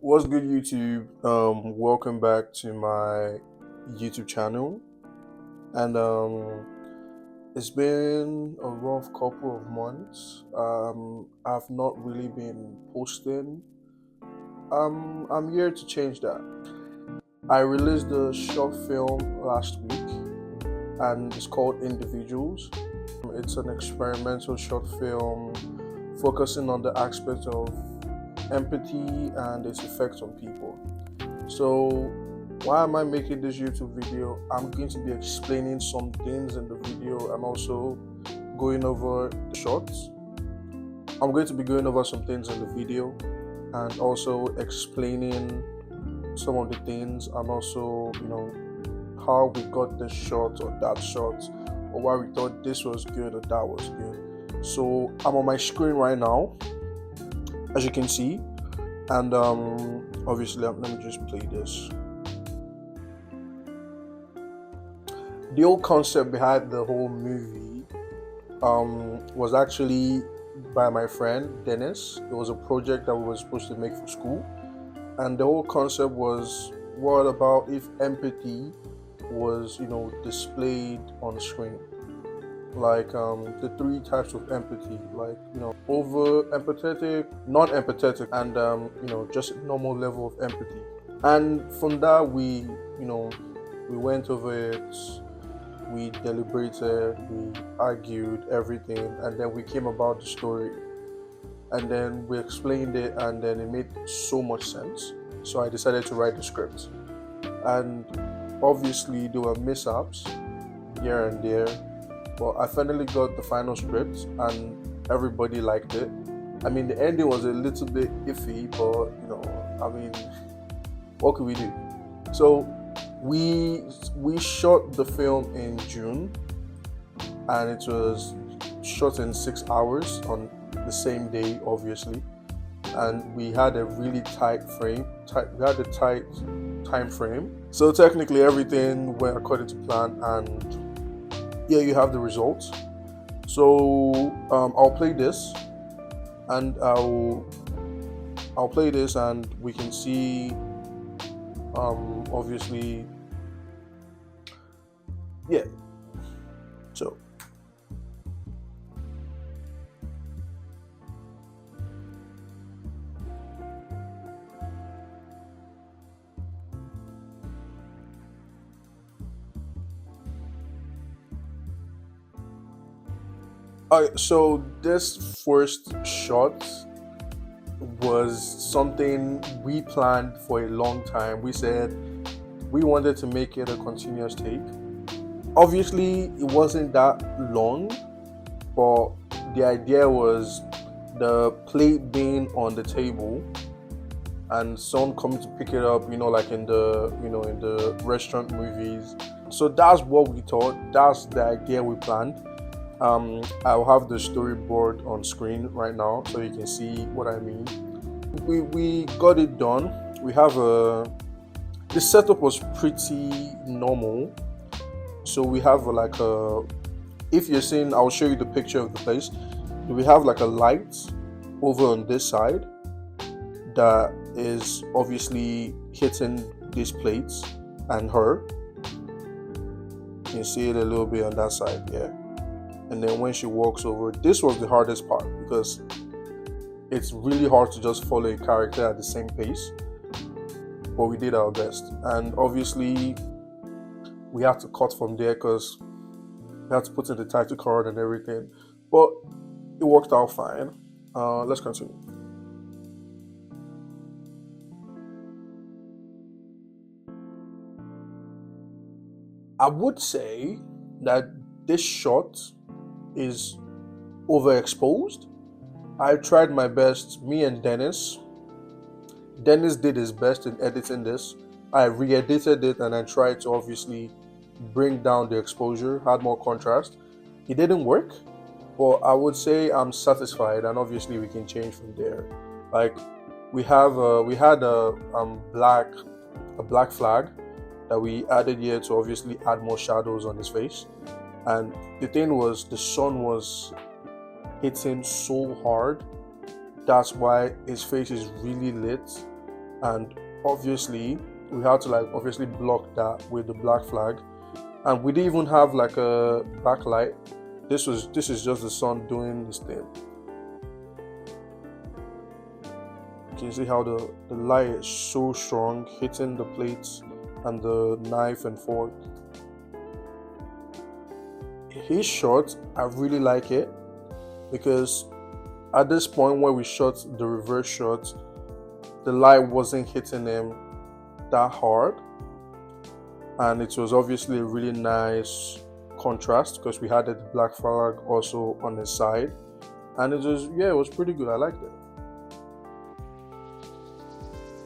What's good, YouTube? Welcome back to my YouTube channel. And it's been a rough couple of months. I've not really been posting. I'm here to change that. I released a short film last week, and it's called Individuals. It's an experimental short film focusing on the aspect of empathy and its effects on people. So, why am I making this YouTube video? I'm going to be explaining some things in the video and also going over the shorts. I'm going to be going over some things in the video and also explaining some of the things and also, how we got this shot or that shot, or why we thought this was good or that was good. So, I'm on my screen right now, as you can see, and obviously let me just play this. The whole concept behind the whole movie was actually by my friend Dennis. It was a project that we were supposed to make for school, and the whole concept was what about if empathy was displayed on screen, like the three types of empathy, like over empathetic, non-empathetic, and just normal level of empathy. And from that we went over it, we deliberated, we argued everything, and then we came about the story, and then we explained it, and then it made so much sense. So I decided to write the script, and obviously there were mishaps here and there, but I finally got the final script and everybody liked it. I mean, the ending was a little bit iffy, but what could we do? So we shot the film in June, and it was shot in 6 hours on the same day, obviously. And we had a really tight tight time frame. So technically everything went according to plan, and here you have the results. So I'll play this, and I'll play this, and we can see obviously, yeah. So so this first shot was something we planned for a long time. We said we wanted to make it a continuous take. Obviously, it wasn't that long, but the idea was the plate being on the table and someone coming to pick it up, like in the restaurant movies. So that's what we thought. That's the idea we planned. I'll have the storyboard on screen right now so you can see what I mean. We got it done. We have the setup was pretty normal. So we have if you're seeing, I'll show you the picture of the place. We have like a light over on this side that is obviously hitting these plates and her. You can see it a little bit on that side, yeah. And then when she walks over, this was the hardest part because it's really hard to just follow a character at the same pace, but we did our best. And obviously we had to cut from there because we had to put in the title card and everything, but it worked out fine. Let's continue. I would say that this shot is overexposed. I tried my best, me and Dennis. Dennis did his best in editing this. I re-edited it and I tried to obviously bring down the exposure, had more contrast. It didn't work, but I would say I'm satisfied, and obviously we can change from there. Like we had a black flag that we added here to obviously add more shadows on his face. And the thing was, the sun was hitting so hard, that's why his face is really lit, and obviously we had to like obviously block that with the black flag, and we didn't even have like a backlight. This is just the sun doing this thing. You can see how the light is so strong, hitting the plates and the knife and fork. His shot, I really like it, because at this point where we shot the reverse shot, the light wasn't hitting him that hard, and it was obviously a really nice contrast because we had the black flag also on his side, and it was pretty good. I liked it.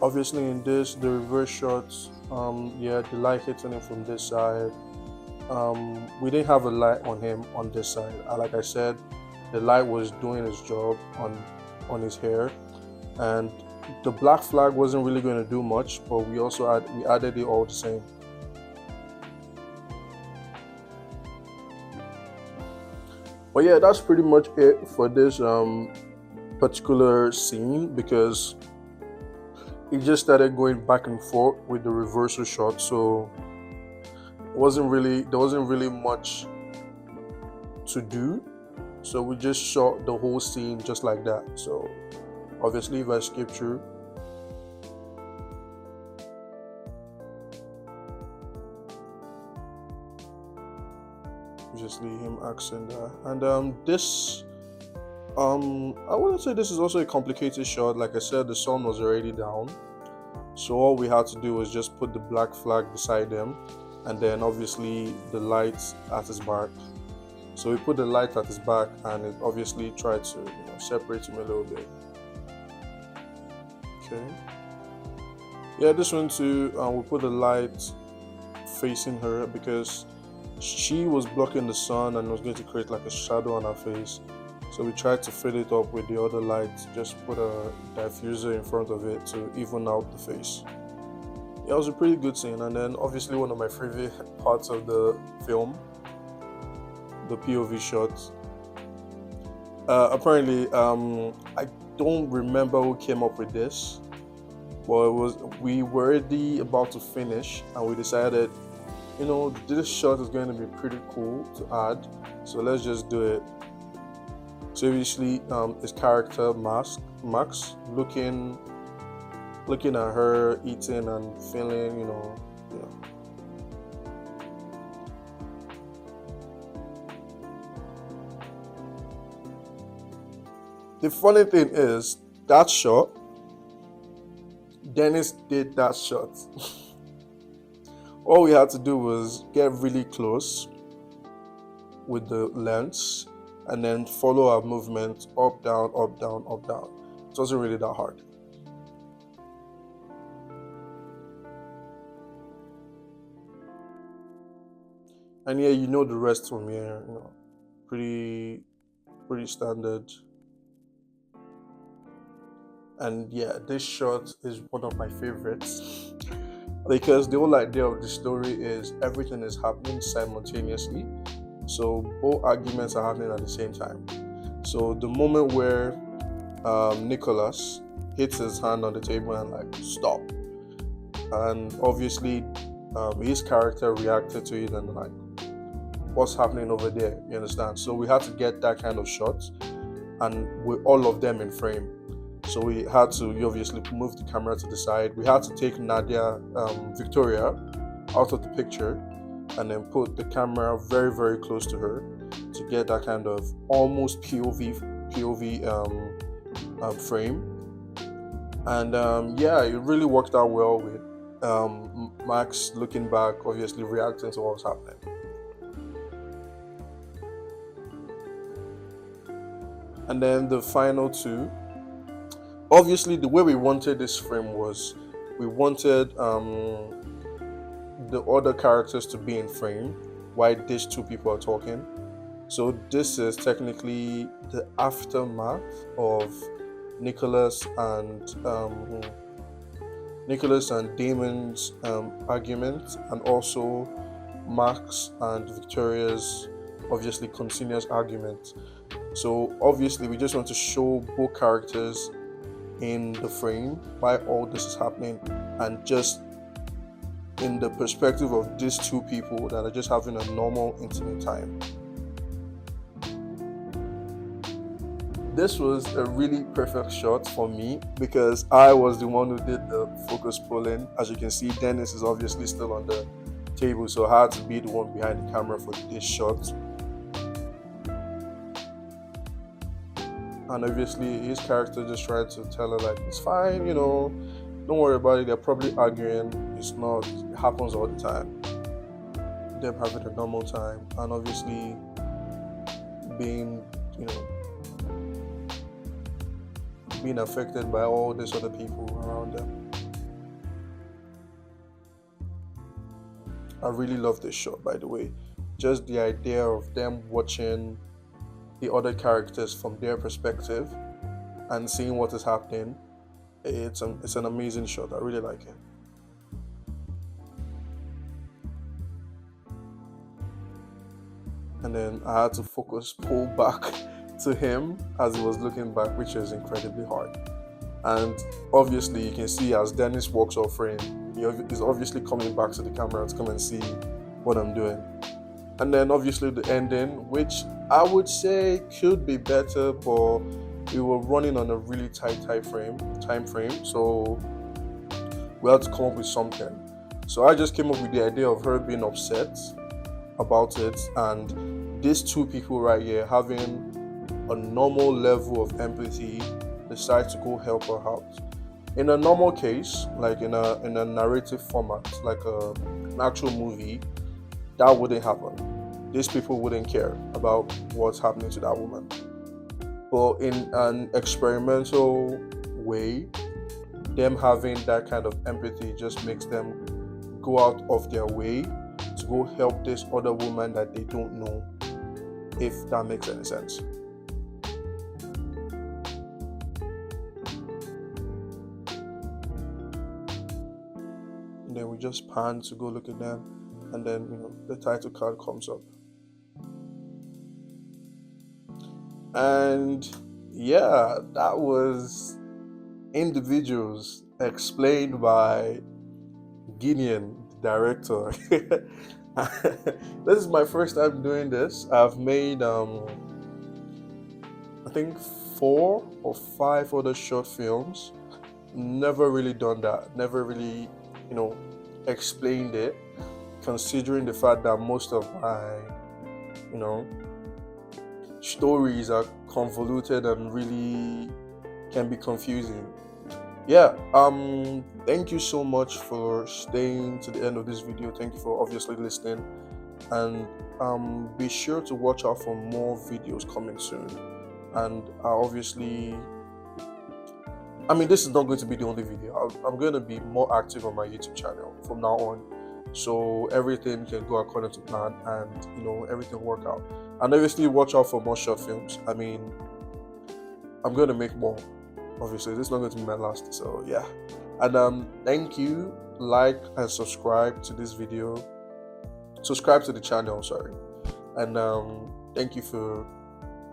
Obviously in this, the reverse shots, the light hitting him from this side. We didn't have a light on him on this side. Like I said, the light was doing its job on his hair, and the black flag wasn't really going to do much, but we added it all the same. But yeah, that's pretty much it for this particular scene, because it just started going back and forth with the reversal shot, so there wasn't really much to do. So we just shot the whole scene just like that. So obviously if I skip through, obviously him accent that, and this I wouldn't say this is also a complicated shot. Like I said, the sun was already down, so all we had to do was just put the black flag beside him, and then obviously the lights at his back. So we put the light at his back, and it obviously tried to separate him a little bit. Okay. Yeah, this one too, we put the light facing her because she was blocking the sun and was going to create like a shadow on her face. So we tried to fill it up with the other light, just put a diffuser in front of it to even out the face. Yeah, it was a pretty good scene. And then obviously one of my favorite parts of the film, the POV shots. Apparently, I don't remember who came up with this, but we were already about to finish, and we decided, this shot is going to be pretty cool to add, so let's just do it. So obviously, his character Max looking at her eating and feeling, The funny thing is, that shot, Dennis did that shot. All we had to do was get really close with the lens and then follow our movement up, down, up, down, up, down. It wasn't really that hard. And yeah, the rest from here, pretty standard. And yeah, this shot is one of my favorites because the whole idea of the story is everything is happening simultaneously. So both arguments are happening at the same time. So the moment where Nicholas hits his hand on the table and like stop, and obviously his character reacted to it and like, what's happening over there? You understand? So we had to get that kind of shot, and with all of them in frame. So we had to obviously move the camera to the side. We had to take Victoria out of the picture, and then put the camera very, very close to her to get that kind of almost POV frame. And it really worked out well with Max looking back, obviously reacting to what was happening. And then the final two, obviously the way we wanted this frame was we wanted the other characters to be in frame while these two people are talking. So this is technically the aftermath of Nicholas and Damon's argument, and also Max and Victoria's obviously continuous argument. So obviously we just want to show both characters in the frame while all this is happening, and just in the perspective of these two people that are just having a normal intimate time. This was a really perfect shot for me because I was the one who did the focus pulling. As you can see, Dennis is obviously still on the table, so I had to be the one behind the camera for this shot. And obviously his character just tried to tell her, like, it's fine, don't worry about it, they're probably arguing, it's not, it happens all the time, them having a normal time, and obviously being being affected by all these other people around them. I really love this shot, by the way. Just the idea of them watching the other characters from their perspective and seeing what is happening. It's an amazing shot. I really like it. And then I had to pull back to him as he was looking back, which is incredibly hard. And obviously you can see as Dennis walks off frame, he is obviously coming back to the camera to come and see what I'm doing. And then obviously the ending, which I would say could be better, but we were running on a really tight time frame, so we had to come up with something. So I just came up with the idea of her being upset about it, and these two people right here having a normal level of empathy decide to go help her out. In a normal case, like in a narrative format, like an actual movie, that wouldn't happen. These people wouldn't care about what's happening to that woman. But in an experimental way, them having that kind of empathy just makes them go out of their way to go help this other woman that they don't know, if that makes any sense. And then we just pan to go look at them, and then the title card comes up. And yeah, that was Individuals, explained by Gideon, the director. This is my first time doing this. I've made I think 4 or 5 other short films. Never really done that. Never really, explained it, considering the fact that most of my, stories are convoluted and really can be confusing. Yeah, thank you so much for staying to the end of this video. Thank you for obviously listening, and be sure to watch out for more videos coming soon. And this is not going to be the only video. I'm going to be more active on my YouTube channel from now on, so everything can go according to plan and everything work out. And obviously watch out for more short films. I'm going to make more. Obviously this is not going to be my last, so yeah. And thank you. Like and subscribe to this video, subscribe to the channel, sorry. And thank you for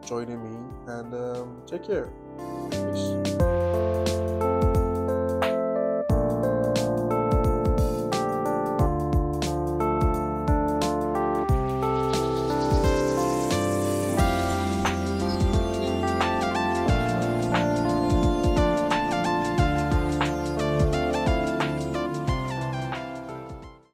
joining me, and take care. Peace.